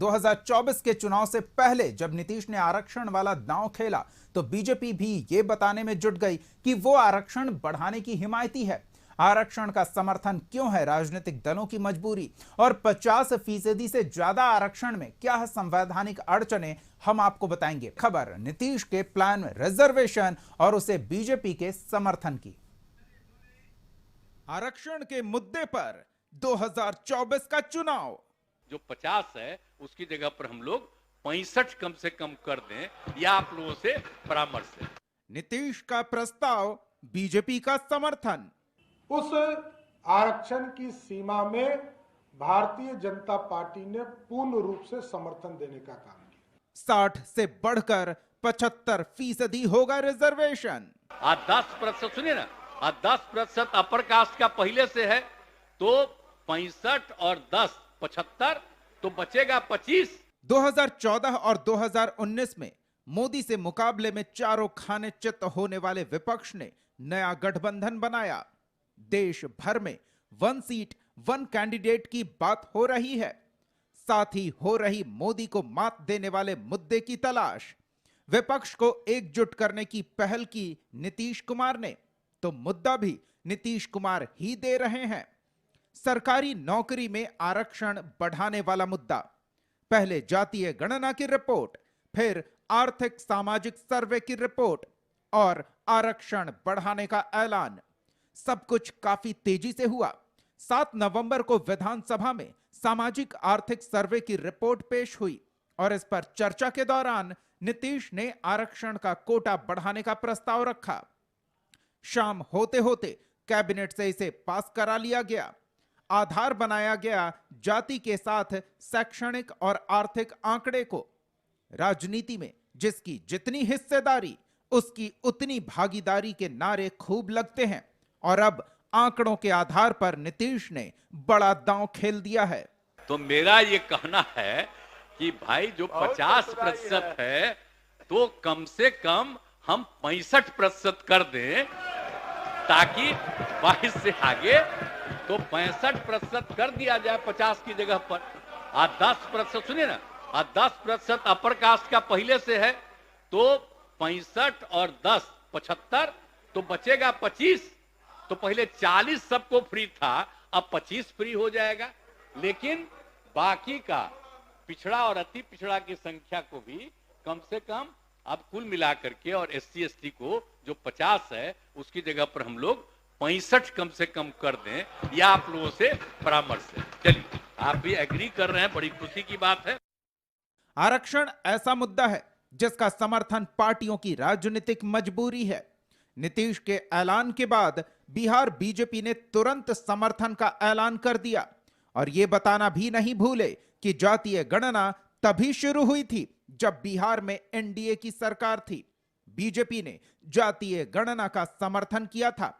2024 के चुनाव से पहले जब नीतीश ने आरक्षण वाला दांव खेला तो बीजेपी भी ये बताने में जुट गई कि वो आरक्षण बढ़ाने की हिमायती है। आरक्षण का समर्थन क्यों है राजनीतिक दलों की मजबूरी, और 50% से ज्यादा आरक्षण में क्या है संवैधानिक अड़चनें, हम आपको बताएंगे। खबर नीतीश के प्लान में रिजर्वेशन और उसे बीजेपी के समर्थन की। आरक्षण के मुद्दे पर 2024 का चुनाव। जो 50 है उसकी जगह पर हम लोग 65 कम से कम कर दें, यह आप लोगों से परामर्श है। नीतीश का प्रस्ताव, बीजेपी का समर्थन। उस आरक्षण की सीमा में भारतीय जनता पार्टी ने पूर्ण रूप से समर्थन देने का काम किया। 60 से बढ़कर 75% होगा रिजर्वेशन। 10% सुनिए ना, 10% अपर कास्ट का पहले से है तो 65 और 10 75 तो बचेगा 25। 2014 और 2019 में मोदी से मुकाबले में चारों खाने चित होने वाले विपक्ष ने नया गठबंधन बनाया। देश भर में 1 सीट 1 कैंडिडेट की बात हो रही है। साथ ही हो रही मोदी को मात देने वाले मुद्दे की तलाश। विपक्ष को एकजुट करने की पहल की नीतीश कुमार ने, तो मुद्दा भी नीतीश कुमार ही दे रहे हैं। सरकारी नौकरी में आरक्षण बढ़ाने वाला मुद्दा, पहले जातीय गणना की रिपोर्ट, फिर आर्थिक सामाजिक सर्वे की रिपोर्ट और आरक्षण बढ़ाने का ऐलान। सब कुछ काफी तेजी से हुआ। 7 नवंबर को विधानसभा में सामाजिक आर्थिक सर्वे की रिपोर्ट पेश हुई और इस पर चर्चा के दौरान नीतीश ने आरक्षण का कोटा बढ़ाने का प्रस्ताव रखा। शाम होते होते कैबिनेट से इसे पास करा लिया गया। आधार बनाया गया जाति के साथ शैक्षणिक और आर्थिक आंकड़े को। राजनीति में जिसकी जितनी हिस्सेदारी उसकी उतनी भागीदारी के नारे खूब लगते हैं और अब आंकड़ों के आधार पर नीतीश ने बड़ा दांव खेल दिया है। तो मेरा ये कहना है कि भाई जो 50% है तो कम से कम हम 65% कर दें, ताकि 22 से आगे तो 65% कर दिया जाए 50 की जगह पर। 10% सुनिए ना, 10% अपर कास्ट का पहले से है तो 65 और 10 75 तो बचेगा 25। तो पहले 40 सबको फ्री था, अब 25 फ्री हो जाएगा। लेकिन बाकी का पिछड़ा और अति पिछड़ा की संख्या को भी कम से कम अब कुल मिलाकर के, और SC ST को जो 50 है उसकी जगह पर हम लोग 65 कम से कम कर दें, यह आप लोगों से परामर्श है। चलिए, आप भी एग्री कर रहे हैं, बड़ी खुशी की बात है। आरक्षण ऐसा मुद्दा है जिसका समर्थन पार्टियों की राजनीतिक मजबूरी है। नीतीश के ऐलान के बाद बिहार बीजेपी ने तुरंत समर्थन का ऐलान कर दिया और यह बताना भी नहीं भूले कि जातीय गणना तभी शुरू हुई थी जब बिहार में NDA की सरकार थी। बीजेपी ने जातीय गणना का समर्थन किया था।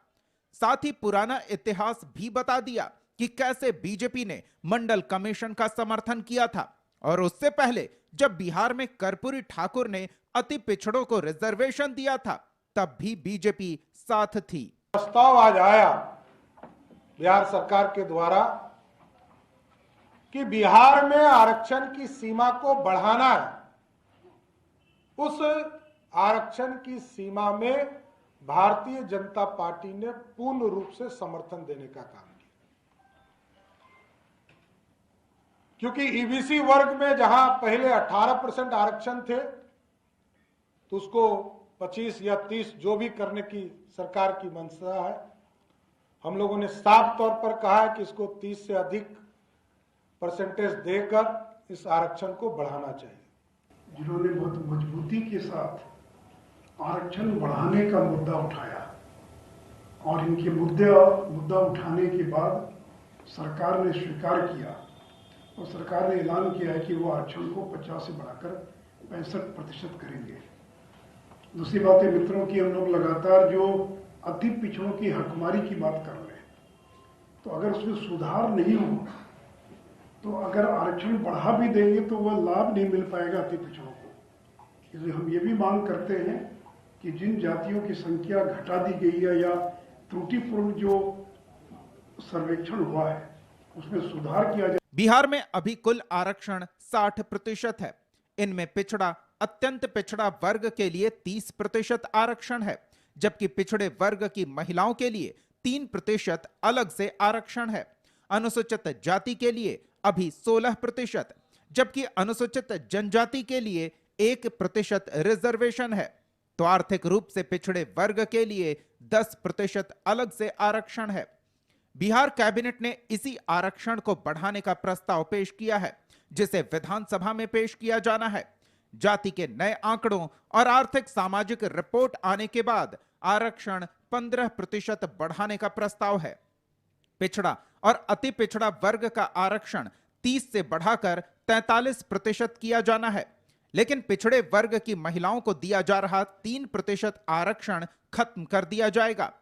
साथ ही पुराना इतिहास भी बता दिया कि कैसे बीजेपी ने मंडल कमीशन का समर्थन किया था और उससे पहले जब बिहार में कर्पूरी ठाकुर ने अति पिछड़ों को रिजर्वेशन दिया था तब भी बीजेपी साथ थी। प्रस्ताव आज आया बिहार सरकार के द्वारा कि बिहार में आरक्षण की सीमा को बढ़ाना है। उस आरक्षण की सीमा में भारतीय जनता पार्टी ने पूर्ण रूप से समर्थन देने का काम किया, क्योंकि EBC वर्ग में जहां पहले 18% आरक्षण थे तो उसको 25 या 30 जो भी करने की सरकार की मंशा है। हम लोगों ने साफ तौर पर कहा है कि इसको 30 से अधिक परसेंटेज देकर इस आरक्षण को बढ़ाना चाहिए। जिन्होंने बहुत मजबूती के साथ आरक्षण बढ़ाने का मुद्दा उठाया और इनके मुद्दा उठाने के बाद सरकार ने स्वीकार किया और सरकार ने ऐलान किया है कि वो आरक्षण को 50 से बढ़ाकर 65% करेंगे। दूसरी बात है मित्रों की, हम लोग लगातार जो अति पिछड़ों की हकमारी की बात कर रहे हैं, तो अगर उसमें सुधार नहीं होगा तो अगर आरक्षण बढ़ा भी देंगे तो वह लाभ नहीं मिल पाएगा अति पिछड़ों को। इसलिए हम ये भी मांग करते हैं कि जिन जातियों की संख्या घटा दी गई है या त्रुटिपूर्ण जो सर्वेक्षण हुआ है उसमें सुधार किया जाए। बिहार में अभी कुल आरक्षण 60% है। इनमें पिछड़ा, अत्यंत पिछड़ा वर्ग के लिए 30% आरक्षण है, जबकि पिछड़े वर्ग की महिलाओं के लिए 3% अलग से आरक्षण है। अनुसूचित जाति के लिए अभी 16%, जबकि अनुसूचित जनजाति के लिए 1% रिजर्वेशन है। तो आर्थिक रूप से पिछड़े वर्ग के लिए 10% अलग से आरक्षण है। बिहार कैबिनेट ने इसी आरक्षण को बढ़ाने का प्रस्ताव पेश किया है, जिसे विधानसभा में पेश किया जाना है। जाति के नए आंकड़ों और आर्थिक सामाजिक रिपोर्ट आने के बाद आरक्षण 15% बढ़ाने का प्रस्ताव है। पिछड़ा और अति पिछड़ा वर्ग का आरक्षण 30 से बढ़ाकर 43% किया जाना है, लेकिन पिछड़े वर्ग की महिलाओं को दिया जा रहा 3% आरक्षण खत्म कर दिया जाएगा।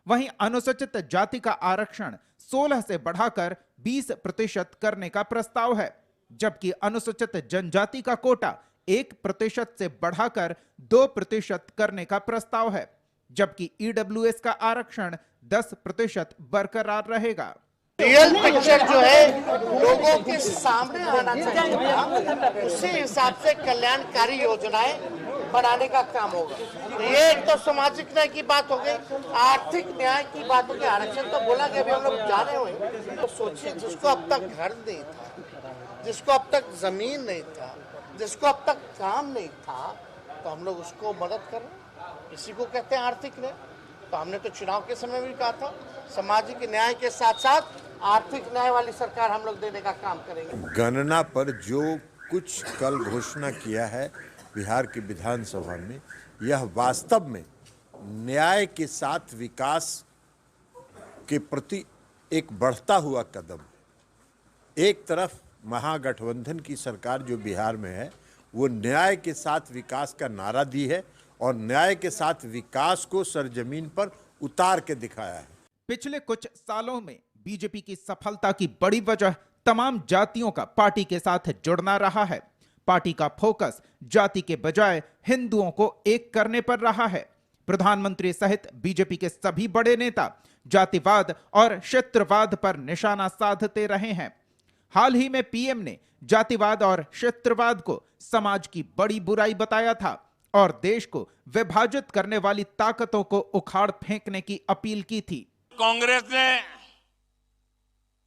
वहीं अनुसूचित जाति का आरक्षण 16 से बढ़ाकर 20% करने का प्रस्ताव है, जबकि अनुसूचित जनजाति का कोटा 1% से बढ़ाकर 2% करने का प्रस्ताव है, जबकि ईडब्ल्यूएस का आरक्षण 10% बरकरार रहेगा। रियल पिक्चर जो है लोगों के सामने आना चाहिए, उसी हिसाब से कल्याणकारी योजनाएं बनाने का काम होगा। ये एक तो सामाजिक न्याय की बात हो गई, आर्थिक न्याय की बात हो गई। आरक्षण तो बोला गया, अभी हम लोग जाने हुए, तो सोचिए जिसको अब तक घर नहीं था, जिसको अब तक जमीन नहीं था, जिसको अब तक काम नहीं था, तो हम लोग उसको मदद कर रहे हैं। इसी को कहते हैं आर्थिक न्याय। तो हमने तो चुनाव के समय भी कहा था, सामाजिक न्याय के साथ साथ आर्थिक न्याय वाली सरकार हम लोग देने का काम करेंगे। गणना पर जो कुछ कल घोषणा किया है बिहार की विधानसभा में, यह वास्तव में न्याय के साथ विकास के प्रति एक बढ़ता हुआ कदम है। एक तरफ महागठबंधन की सरकार जो बिहार में है, वो न्याय के साथ विकास का नारा दी है और न्याय के साथ विकास को सरजमीन पर उतार के दिखाया है। पिछले कुछ सालों में बीजेपी की सफलता की बड़ी वजह तमाम जातियों का पार्टी के साथ जुड़ना रहा है। पार्टी का फोकस जाति के बजाय हिंदुओं को एक करने पर रहा है। प्रधानमंत्री सहित बीजेपी के सभी बड़े नेता जातिवाद और क्षेत्रवाद पर निशाना साधते रहे हैं। हाल ही में पीएम ने जातिवाद और क्षेत्रवाद को समाज की बड़ी बुराई बताया था और देश को विभाजित करने वाली ताकतों को उखाड़ फेंकने की अपील की थी। कांग्रेस ने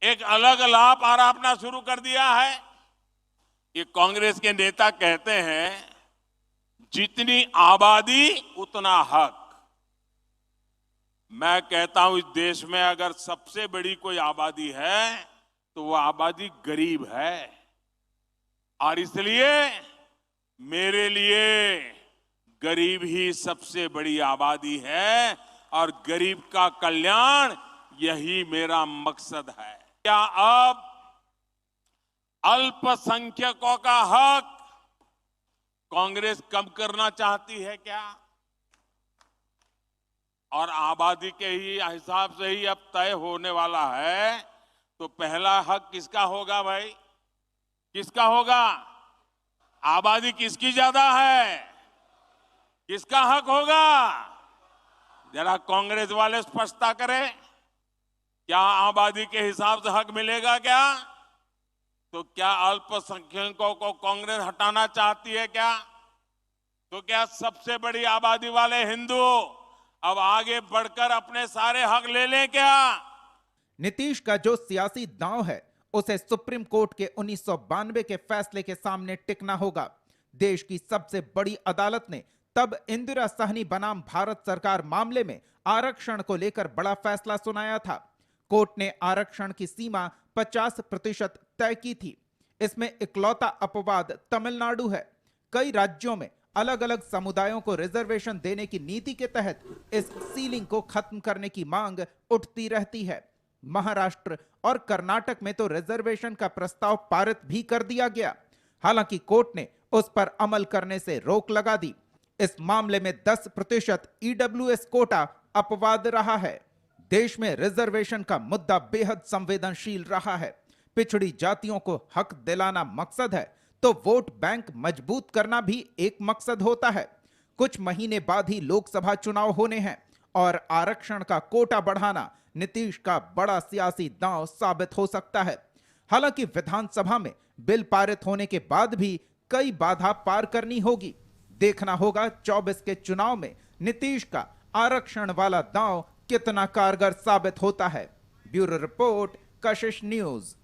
एक अलग लाभ आरापना शुरू कर दिया है। ये कांग्रेस के नेता कहते हैं जितनी आबादी उतना हक। मैं कहता हूं इस देश में अगर सबसे बड़ी कोई आबादी है तो वो आबादी गरीब है, और इसलिए मेरे लिए गरीब ही सबसे बड़ी आबादी है और गरीब का कल्याण यही मेरा मकसद है। क्या अब अल्पसंख्यकों का हक कांग्रेस कम करना चाहती है क्या? और आबादी के ही हिसाब से ही अब तय होने वाला है, तो पहला हक किसका होगा भाई? किसका होगा? आबादी किसकी ज्यादा है? किसका हक होगा? जरा कांग्रेस वाले स्पष्टता करें। क्या आबादी के हिसाब से हक मिलेगा क्या? तो क्या अल्पसंख्यकों को कांग्रेस हटाना चाहती है क्या? तो क्या सबसे बड़ी आबादी वाले हिंदू अब आगे बढ़कर अपने सारे हक ले लें क्या? नीतीश का जो सियासी दांव है उसे सुप्रीम कोर्ट के 1992 के फैसले के सामने टिकना होगा। देश की सबसे बड़ी अदालत ने तब इंदिरा सहनी बनाम भारत सरकार मामले में आरक्षण को लेकर बड़ा फैसला सुनाया था। कोर्ट ने आरक्षण की सीमा 50% तय की थी। इसमें इकलौता अपवाद तमिलनाडु है। कई राज्यों में अलग अलग समुदायों को रिजर्वेशन देने की नीति के तहत इस सीलिंग को खत्म करने की मांग उठती रहती है। महाराष्ट्र और कर्नाटक में तो रिजर्वेशन का प्रस्ताव पारित भी कर दिया गया। हालांकि कोर्ट ने उस पर अमल करने से रोक लगा दी। इस मामले में 10% ईडब्ल्यूएस कोटा अपवाद रहा है। देश में रिजर्वेशन का मुद्दा बेहद संवेदनशील रहा है। पिछड़ी जातियों को हक दिलाना मकसद है तो वोट बैंक मजबूत करना भी एक मकसद होता है। कुछ महीने बाद ही लोकसभा चुनाव होने हैं और आरक्षण का कोटा बढ़ाना नीतीश का बड़ा सियासी दांव साबित हो सकता है। हालांकि विधानसभा में बिल पारित होने के बाद भी कई बाधा पार करनी होगी। देखना होगा 24 के चुनाव में नीतीश का आरक्षण वाला दांव कितना कारगर साबित होता है। ब्यूरो रिपोर्ट, कशिश न्यूज।